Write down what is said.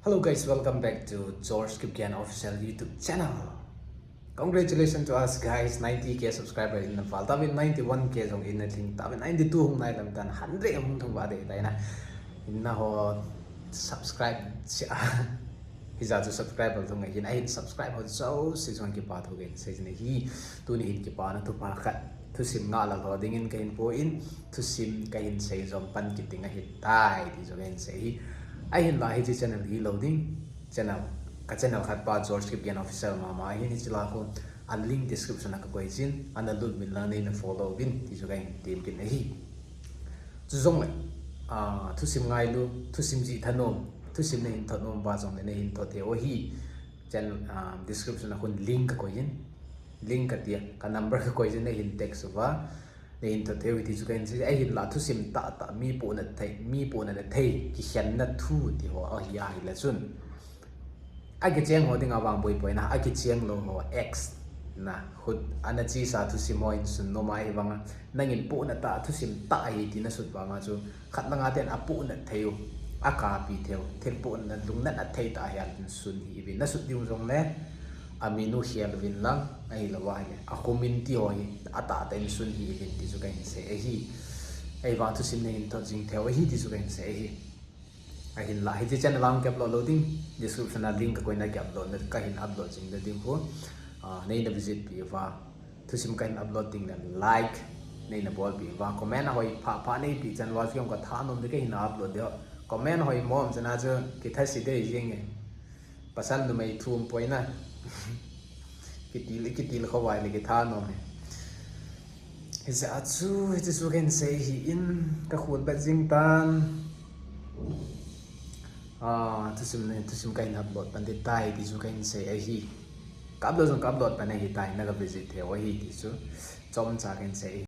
Hello guys, welcome back to George Kakipah official YouTube channel. Congratulations to us guys, 90k subscriber in the fall. Tabi 91k jong in the thing. Tabi 92 hong nai lam tan 100 hong thong ba de dai na. Inna ho subscribe sia. Hiza to subscribe thong ngai hin ai subscribe ho so season ki pa tho gen season hi tu ni hin ki pa na tu pa khat Thusim nga la lo ding in kain po in Thusim kain sei jom pan ki ting a hit tai ti jo gen sei ai hin la hi channel hi loading channel ka channel khat pa George Kakipah official mama hi ni chila ko an link description ka ko jin an lut min la nei na follow bin ti jo gain team kin hi chu zong Thusim ngai lu Thusim ji thanom Thusim nei thanom ba jong nei hin to the o hi channel description akun link ko jin link ka tia ka number ka ko jin nei hin text wa nei in to the with chu gain ai hin la Thusim ta mi po na thei ki hian na thu ti ho a hi ai la chun ai ke cheng ho ding awang boi poi na ai ke cheng lo ho x na hut ana chi sa Thusim ho in sun no mai wanga nangin po na ta Thusim ta hi ti na sut wanga chu khat na nga ten a pu na theu a ka pi theu thel po na lung na thei ta hian sun hi bi na sut ding jong le aminu hial win lang ai la wa ye a community ho hi ata ten sun hi win ti chu kain se hi ai wa Thusim nei in to jing theo hi ti chu kain se hi ai hin la hi chi channel lang ke upload loading description na link ko na ke upload na ka hin upload jing da ding ko nei na visit pi wa Thusim kain upload ding na like nei na bol pi wa comment na hoi pha nei pi chan wa fiom ka tha nom de ke hin upload de comment hoi mom chana chu ki tha si de jing e pasan du mai thum poi na kitil khawai le ki tha nom he is achu it is we can say he in ka khut ba jing tan Thusim kain upload pan de tai ti chu kain say ai hi ka upload pan hi tai na ka visit the wa hi ti chu chom cha kain say